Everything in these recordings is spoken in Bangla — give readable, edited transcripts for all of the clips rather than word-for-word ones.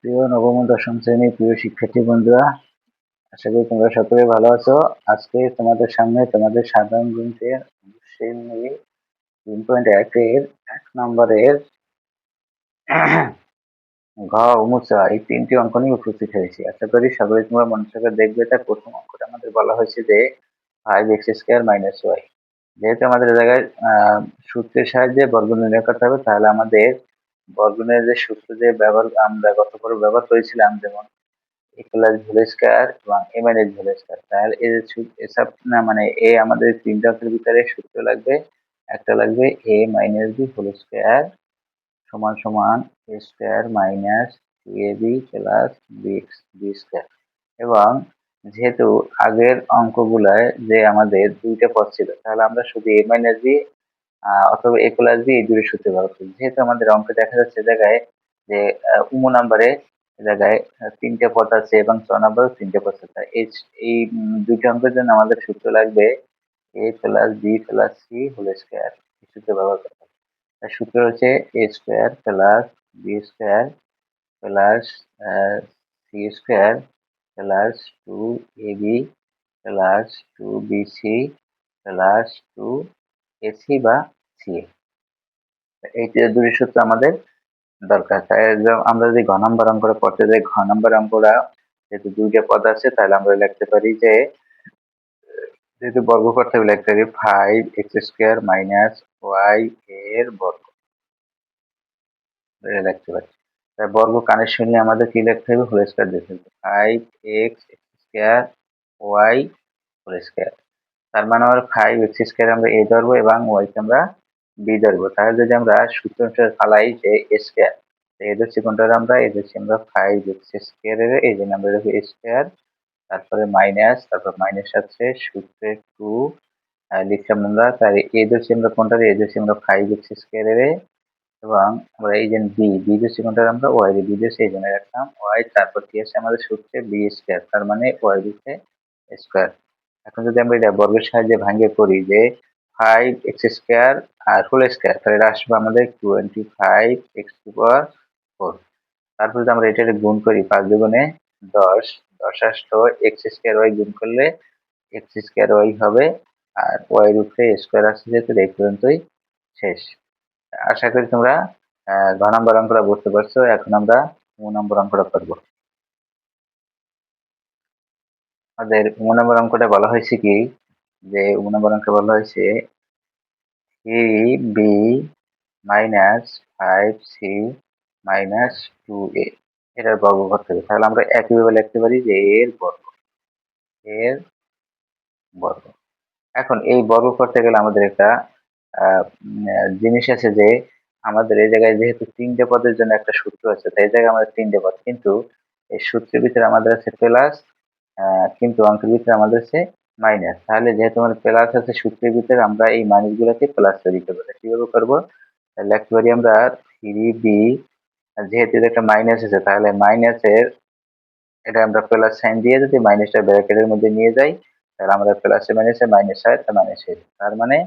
প্রিয় নবম ও দশম শ্রেণীর প্রিয় শিক্ষার্থী বন্ধুরা, আশা করি তোমরা সকলে ভালো আছো। আজকে তোমাদের সামনে তোমাদের সাধারণ গণিতের শ্রেণী 3.1 এর 1 নম্বরের ঘ ও মুচা এই তিনটি অঙ্ক নিয়ে উপস্থিত হয়েছি। আশা করি সকলে তোমরা মনোযোগ দেখবে। তার প্রথম অঙ্কটা আমাদের বলা হয়েছে যে 5x² - y। যেহেতু আমাদের এই জায়গায় সূত্রের সাহায্যে বর্গ নির্ণয় করতে হবে, তাহলে আমাদের বর্গমূলের সূত্র যে আমরা গত পর্বে ব্যবহার করেছিলাম, যেমন a প্লাস হোল স্কয়ার এবং a মাইনাস হোল স্কয়ার, তাহলে এসব না মানে এ আমাদের তিনটা অঙ্কের ভিতরে সূত্র লাগবে। একটা লাগবে a minus b whole square সমান সমান a square minus 2ab plus B square. এবং যেহেতু আগের অঙ্কগুলায় যে আমাদের দুইটা পদ ছিল, তাহলে আমরা শুধু a মাইনাস b অথবা a প্লাস b এই দুটো সূত্র ব্যবহার করি। যেহেতু আমাদের অঙ্কে দেখা যাচ্ছে জায়গায় যে উম নাম্বারে জায়গায় তিনটে পদ আছে এবং 6 নম্বরে তিনটে পদ আছে, এই দুইটা অঙ্কের জন্য আমাদের সূত্র লাগবে a plus b plus c whole square. এই সূত্র ব্যবহার করতে হবে। তার সূত্র হচ্ছে a square plus B square plus C square plus 2ab plus 2bc plus 2ac বা ca। এই দুটি সূত্র আমাদের দরকার। তাই আমরা যদি ঘ নম্বর অঙ্কটা পড়তে যাই, ঘ নম্বর অঙ্কটা যেহেতু দুইটা পদ আছে, তাহলে আমরা লিখতে পারি যে, যেহেতু বর্গ করতে হবে, লিখতে পারি 5x² - y এর বর্গ লিখতে পারি। তাই বর্গ কানেকশন নিয়ে আমাদের কি লিখতে হবে? হোল স্কয়ার দিতে হবে। 5x² y whole square. তার মানে আমরা 5x² আমরা a ধরবো এবং y কে আমরা b ধরবো। তাহলে যদি আমরা সূত্র অনুসারে ফালাই যে a স্কয়ার, এই ধরছি কোনটা আমরা? এই ধরছি আমরা 5x² এর, এই জন্য আমরা লিখবো a স্কয়ার, তারপরে মাইনাস, তারপর মাইনাস আছে সূত্রে 2 লিখলাম আমরা। তার এই ধরছি আমরা কোনটা? এই ধরছি আমরা 5x² এর, এবং আমরা এই যে বি ধরছি কোনটা? আমরা y বি ধরছি, এই জন্য রাখলাম y। তারপর কি আছে আমাদের সূত্রে বি স্কয়ার, তার মানে y দিচ্ছে স্কয়ার। এখন যদি আমরা এটা বর্গের সাহায্যে ভাঙিয়ে করি যে 5x² আর হোল স্কয়ার, তাহলে এটা আসবে আমাদের 25x⁴। তারপর যদি আমরা এটা গুণ করি, 5 দুগুণে 10, 10 আসলো x² y গুণ করলে x² y হবে, আর y এর উপরে স্কয়ার আছে যেহেতু এই পর্যন্তই শেষ। আশা করি তোমরা ঘ নম্বর অঙ্কটা বুঝতে পারছো। এখন আমরা নম্বর অঙ্কটা করবো। আমাদের নম্বর অঙ্কটা বলা হয়েছে কি, যে নম্বর অঙ্কে বলা হয়েছে 3b minus 5c minus 2a এটার বর্গ করতে হবে। তাহলে আমরা একইভাবে লিখতে পারি যে এর বর্গ, এর বর্গ। এখন এই বর্গ করতে গেলে আমাদের একটা জিনিস আছে যে, আমাদের এই জায়গায় যেহেতু তিনটে পদের জন্য একটা সূত্র আছে, তাই এই জায়গায় আমাদের তিনটে পদ, কিন্তু এই সূত্রের ভিতরে আমাদের আছে প্লাস, কিন্তু অঙ্কের ভিতরে আমাদের আছে মাইনাস। তাহলে যেহেতু আমাদের প্লাস আছে সূত্রের ভিতরে, আমরা এই মাইনাস গুলোকে প্লাস তৈরি করবো। কিভাবে করবো? লিখতে পারি আমরা 3b, যেহেতু এটা একটা মাইনাস আছে, তাহলে মাইনাসের এটা আমরা প্লাস সাইন দিয়ে যদি মাইনাসটা ব্র্যাকেটের মধ্যে নিয়ে যাই, তাহলে আমরা প্লাসে মাইনাসে মাইনাস হয়, মাইনাস হয়ে যায়। তার মানে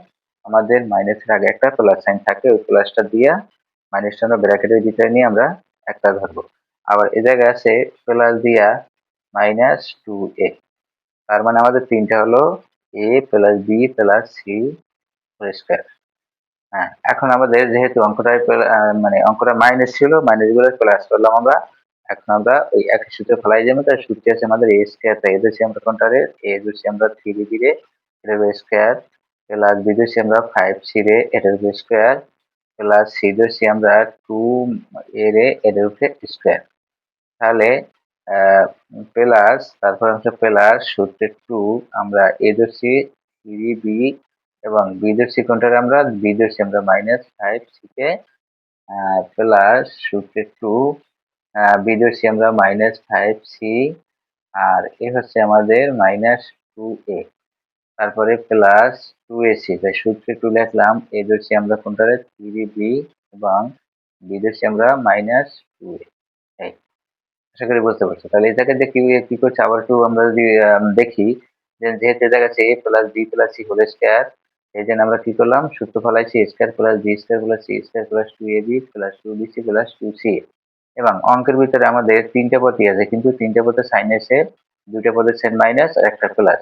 আমাদের মাইনাসের আগে একটা প্লাস সাইন থাকে, ওই প্লাসটা দিয়া মাইনাসটা আমরা ব্র্যাকেটের ভিতরে নিয়ে আমরা একটা ধরবো। আবার এই জায়গায় আছে প্লাস দিয়া -2a, তার মানে আমাদের তিনটা হলো a plus b plus c whole square. হ্যাঁ, এখন আমাদের যেহেতু অঙ্কটা মানে অঙ্কটা মাইনাস ছিল, মাইনাস গুলো প্লাস করলাম আমরা। এখন আমরা ওই একই সূত্রে ফেলাই যাবো। তার সূত্রে আছে আমাদের a স্কয়ার, তাই এদেরছি আমরা কোনটারে? a ধরছি আমরা 3b রে, এটার স্কয়ার, প্লাস b ধরছি আমরা 5c রে, এটার স্কয়ার, প্লাস c ধরছি আমরা 2a রে, এটার উপরে স্কয়ার। তাহলে প্লাস, তারপর হচ্ছে প্লাস সূত্রে 2 আমরা a ধরছি 3b এবং বি ধরছি কোনটারে? আমরা বি ধরছি আমরা -5c কে, প্লাস সূত্রে 2 বি ধরছি আমরা -5c, আর এ হচ্ছে আমাদের -2a, তারপরে প্লাস 2ac, তাই সূত্রে 2 লিখলাম। এ ধরছি আমরা কোনটারে? 3b এবং বি ধরছি আমরা -2a। আশা করি বুঝতে পারছো। তাহলে এই জায়গায় যে কি করছে, আবার একটু আমরা যদি দেখি, যে যেহেতু দেখা যাচ্ছে a plus b plus c whole square, এই জন্য আমরা কি করলাম? সূত্র ফলাইছি a square plus b square plus c square plus 2ab plus 2bc plus 2c। এবং অঙ্কের ভিতরে আমাদের 3টে পদই আছে, কিন্তু 3টে পদের সাইন এসে 2টে পদের সাইন মাইনাস আর একটা প্লাস।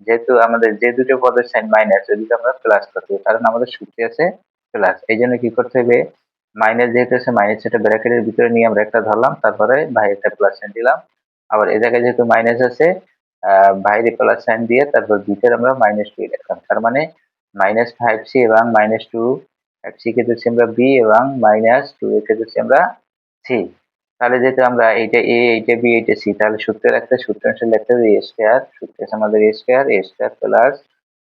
যেহেতু আমাদের যে 2টো পদের সাইন মাইনাস ওই দুটো আমরা প্লাস করতে হবে, কারণ আমাদের সূত্রে আছে প্লাস। এই জন্য কি করতে হবে, মাইনাস যেহেতু আছে মাইনাস সেটা ব্র্যাকেটের ভিতরে নিয়ে আমরা একটা ধরলাম, তারপরে বাইরে একটা প্লাস সাইন দিলাম। আবার এ জায়গায় যেহেতু মাইনাস আছে বাইরে প্লাস সাইন দিয়ে তারপর ভিতরে আমরা -2 লিখলাম। তার মানে -5c এবং -2 কে দিচ্ছি আমরা b এবং -2 কে দিচ্ছি আমরা c। তাহলে যেহেতু আমরা এইটা a এইটা b এইটা c, তাহলে সূত্রের একটা সূত্র অংশে লিখতে হবে a স্কয়ার, সূত্রে আছে আমাদের a স্কয়ার প্লাস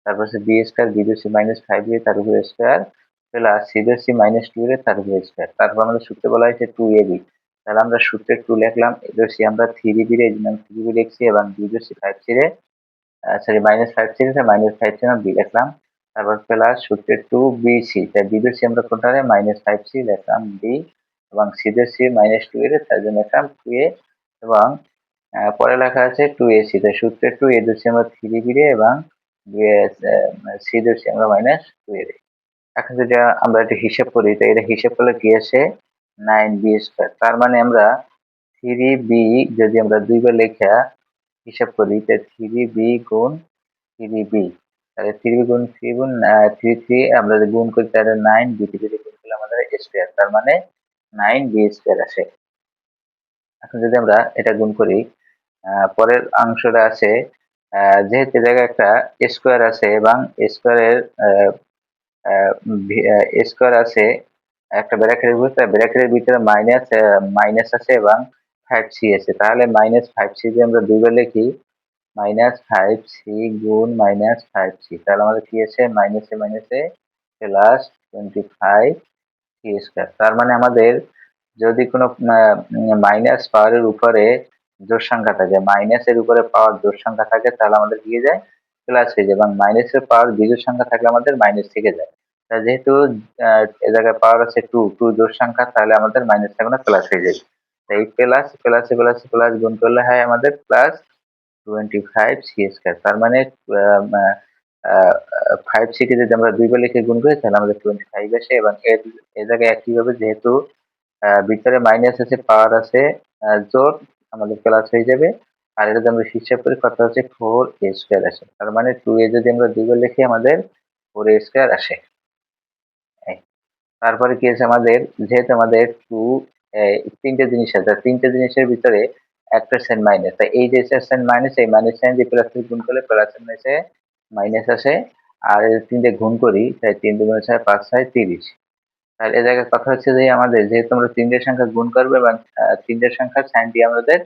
তারপর আছে b স্কয়ার, b দিচ্ছি -5 দিয়ে তার উপরে স্কয়ার প্লাস c দিচ্ছি -2 এর তার উপরে স্কয়ার। তারপর আমাদের সূত্রে বলা হয়েছে 2ab। তাহলে আমরা সূত্রে 2 লিখলাম, এ ধরছি আমরা 3b রে, এই জন্য 3b লিখছি এবং b ধরছি 5c রে, সরি -5c রে -5c আমরা b লিখলাম। তারপর প্লাস সূত্রে 2bc, তাই b ধরছি আমরা কোনটারে -5c লিখলাম b এবং c ধরছি -2 এর তার জন্য লিখলাম 2a এবং পরে লেখা আছে 2ac, তাই সূত্রে 2a ধরছি আমরা 3b রে এবং c ধরছি আমরা -2 এর। এখন যদি আমরা এটা হিসাব করি, তাই এটা হিসাব করলে কি আসে 9b স্কয়ার। তার মানে আমরা 3b যদি আমরা দুইবার লেখা হিসাব করি, তাই 3b গুণ 3b, তাহলে 3b গুণ 3 গুণ 3 3 আমরা যদি গুণ করি তাহলে 9, b থেকে যদি গুণ করলে আমাদের স্কয়ার, তার মানে 9b স্কয়ার আসে। এখন যদি আমরা এটা গুণ করি, পরের অংশটা আছে যেহেতু এ জায়গায় একটা স্কয়ার আছে এবং স্কয়ারের স্কয়ার আছে একটা ব্র্যাকেটের ভিতরে, ব্র্যাকেটের ভিতরে মাইনাস আছে এবং 5c আছে। তাহলে -5c যদি আমরা দুইবার লিখি, -5c গুণ -5c, তাহলে আমাদের কি আছে মাইনাসে মাইনাসে প্লাস 25c স্কয়ার। তার মানে আমাদের যদি কোনো মাইনাস পাওয়ারের উপরে জোড় সংখ্যা থাকে, মাইনাসের উপরে পাওয়ার জোড় সংখ্যা থাকে, তাহলে আমাদের কি হয়ে যায় প্লাস হয়ে যায়, এবং মাইনাসের পাওয়ার বিজোড় সংখ্যা থাকলে আমাদের মাইনাস থেকে যায়। তা যেহেতু এ জায়গায় পাওয়ার আছে 2 2 জোড় সংখ্যা, তাহলে আমাদের মাইনাস থাকবে না, প্লাস হয়ে যায়। এই প্লাস প্লাসে প্লাসে প্লাস গুণ করলে হয় আমাদের প্লাস 25c স্কয়ার। তার মানে 5c কে যদি আমরা দুইবার লিখে গুণ করি তাহলে আমাদের 25 আসে, এবং এ জায়গায় একইভাবে যেহেতু ভিতরে মাইনাস আছে পাওয়ার আছে জোড়, আমাদের প্লাস হয়ে যাবে। আর এটা যদি আমরা হিসাব করি কত হচ্ছে 4a স্কয়ার আসে। তার মানে 2a যদি আমরা দুইবার লিখি আমাদের 4a স্কয়ার আসে। তারপরে কি আছে আমাদের, যেহেতু আমাদের 2 তিনটে জিনিস আছে, তিনটে জিনিসের ভিতরে একটা সাইন মাইনাস, তাই এই যে সাইন মাইনাস, এই মাইনাস সাইন দিয়ে প্লাস গুণ করলে প্লাস মাইনাসে মাইনাস আসে। আর এই তিনটে গুণ করি, তাই 3 2 গুণ 6 5 6 30। তাহলে এই জায়গায় কথা হচ্ছে যে আমাদের যেহেতু আমরা তিনটের সংখ্যা গুণ করবো এবং তিনটের সংখ্যার সাইন দিয়ে আমাদের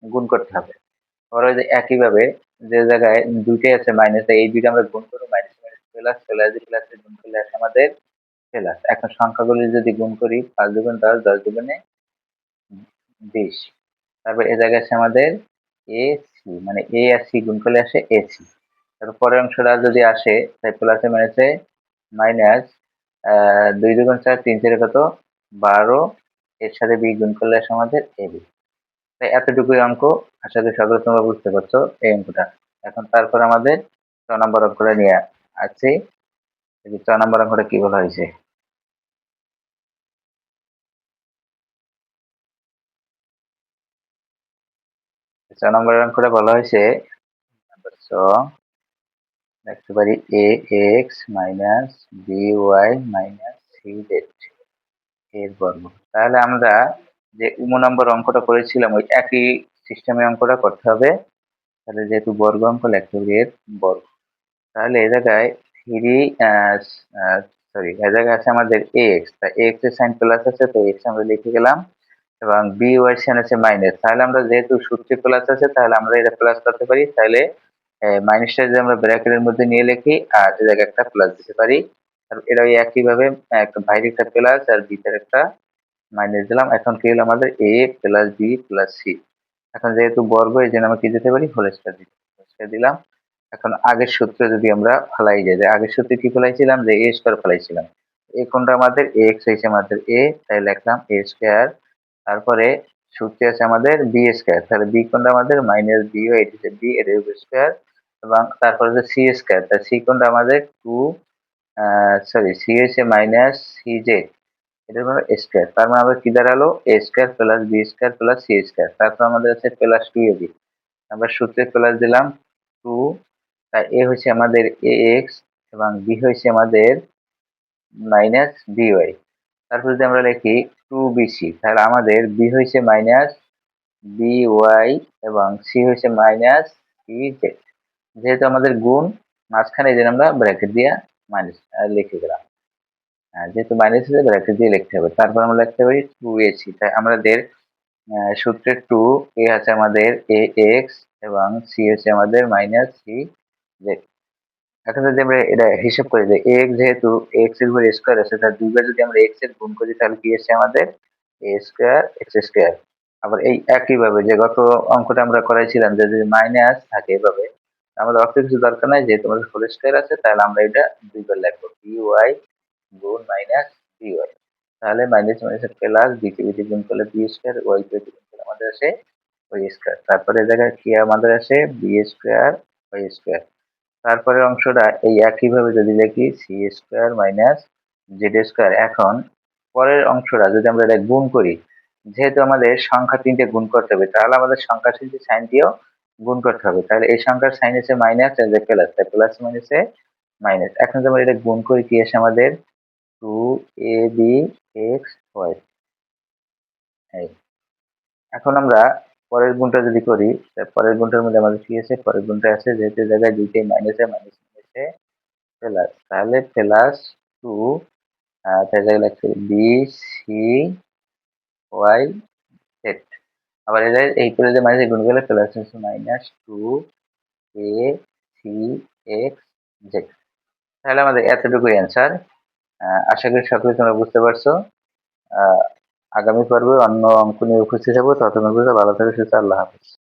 গুণ করতে হবে। ধরো যে একইভাবে যে জায়গায় দুইটাই আছে মাইনাস, এই দুইটা আমরা গুণ করবো, minus minus plus plus plus গুণ করলে আসে আমাদের প্লাস। এখন সংখ্যাগুলি যদি গুণ করি 5 দুগুণ 10, 10 দুগুণে 20। তারপর এ জায়গায় আছে আমাদের এসি, মানে এ আর সি গুণ করলে আসে এসি। তারপর পরের অংশটা যদি আসে, তাই প্লাসে মাইনাসে মাইনাস 2 দুগুণ 4, 3 4 কত 12, এর সাথে বি গুণ করলে আসে আমাদের এবি। তাই এতটুকুই অঙ্ক, আশা করি সকলে তোমরা বুঝতে পারছো এই অঙ্কটা। এখন তারপর আমাদের 6 নম্বর অঙ্কটা নিয়ে আসছি। 6 নম্বর অঙ্কটা কি বলা হয়েছে, 6 নম্বরের অঙ্কটা বলা হয়েছে দেখতে পারি a x minus b y minus c z এর বর্গ। তাহলে আমরা যে নম্বর অঙ্কটা করেছিলাম ওই একই সিস্টেমে অঙ্কটা করতে হবে। তাহলে যেহেতু বর্গ অঙ্ক লিখতে হবে এর বর্গ, তাহলে এ জায়গায় থ্রি সরি এ জায়গায় আছে আমাদের এক্স, তা এক্স এর সাইন প্লাস আছে, তো এক্স আমরা লিখে গেলাম এবং বি ওয়াই সাইন আছে মাইনাস। তাহলে আমরা যেহেতু সূত্রে প্লাস আছে তাহলে আমরা এটা প্লাস করতে পারি, তাহলে মাইনাসটা যদি আমরা ব্র্যাকেটের মধ্যে নিয়ে লিখি আর এ জায়গায় একটা প্লাস দিতে পারি। আর এটা ওই একইভাবে একটা বাইরে একটা প্লাস আর ভিতরে একটা মাইনাস দিলাম। এখন কি হলো আমাদের এ প্লাস বি প্লাস সি। এখন যেহেতু বর্গ এই জন্য আমরা কি দিতে পারি হোল স্কয়ার দিলাম। এখন আগের সূত্রে যদি আমরা ফেলাই যাই, যে আগের সূত্রে কি ফেলাইছিলাম যে এ স্কয়ার ফেলাইছিলাম, এই কোণটা আমাদের এক্স হয়েছে আমাদের এ, তাই লিখলাম এ স্কয়ার। তারপরে সূত্রে আছে আমাদের বি স্কয়ার, তাহলে বি কোণটা আমাদের মাইনাস বি ওয়াই, এটা হচ্ছে বি, এটা স্কয়ার। এবং তারপরে যে সি স্কয়ার, তাই সি কোণটা আমাদের টু সরি সি হচ্ছে মাইনাস সি জে, এটা হলো স্কোয়ার, তার মানে আমাদের কি দাঁড়ালো a square plus b square plus c square, তারপর আমাদের আছে প্লাস টু এ বি, আমরা সূত্রে প্লাস দিলাম টু, তাই এ হচ্ছে আমাদের এ এক্স এবং বি হচ্ছে আমাদের মাইনাস বি ওয়াই। তারপর যদি আমরা লিখি টু বি সি, তাহলে আমাদের বি হচ্ছে মাইনাস বি ওয়াই এবং সি হচ্ছে মাইনাস সি জেড। যেহেতু আমাদের গুণ মাঝখানে এই জন্য আমরা ব্র্যাকেট দিয়ে মাইনাস লিখে দিলাম। যেহেতু মাইনাস আছে ব্র্যাকেট দিয়ে লিখতে হবে, তারপর আমরা লিখতে পারি টু এ সি, তাই আমাদের সূত্রে টু এ আছে আমাদের এ এক্স এবং সি হচ্ছে আমাদের মাইনাস সি জেড। এখন যদি আমরা এটা হিসাব করি যে এক্স যেহেতু এক্স এর উপর স্কোয়ার আছে, তার দুইবার যদি আমরা এক্স এর গুণ করি তাহলে কি আসছে আমাদের এ স্কোয়ার এক্স স্কোয়ার। আবার এই একইভাবে যে গত অঙ্কটা আমরা করাইছিলাম যে যদি মাইনাস থাকে এভাবে, আমাদের অত কিছু দরকার নাই, যেহেতু আমাদের হোল স্কোয়ার আছে তাহলে আমরা এটা দুইবার লিখবো বি ওয়াই গুণ মাইনাস বি ওয়াই। তাহলে minus minus plus B K B গুণ করলে বি স্কোয়ার, ওয়াই কে গুণ করলে আমাদের আসে ওয়াই স্কোয়ার, তারপরে এই জায়গায় কি আমাদের আসে বি স্কোয়ার ওয়াই স্কোয়ার। তারপরের অংশটা এই একইভাবে যদি লিখি C square minus Z square. এখন পরের অংশটা যদি আমরা এটা গুণ করি, যেহেতু আমাদের সংখ্যা তিনটে গুণ করতে হবে তাহলে আমাদের সংখ্যা তিনটে সাইন দিয়েও গুণ করতে হবে, তাহলে এই সংখ্যার সাইন এসে মাইনাস আর যে প্লাস, তাই প্লাস মাইনাসে মাইনাস। এখন যদি আমরা এটা গুণ করি কি আসে আমাদের two A B x Y. এখন আমরা পরের গুণটা যদি করি, পরের গুণটার মধ্যে আমাদের কি আছে, পরের গুণটা আছে যেহেতু এই জায়গায় দুইটাই মাইনাসে মাইনাস মাইনাসে প্লাস, তাহলে প্লাস টু তাই জায়গায় লাগছে বি সি ওয়াই জেড। আবার এই জায়গায় এই করে যে মাইনাস গুণ করলে প্লাস হচ্ছে minus two A C X Z. তাহলে আমাদের এতটুকুই অ্যান্সার। আশা করি সকলে তোমরা বুঝতে পারছো। আগামী পর্বে অন্য অঙ্ক নিয়ে উপস্থিত হবো, ততক্ষণ পর্যন্ত ভালো থাকো, সুস্থ, আল্লাহ হাফেজ।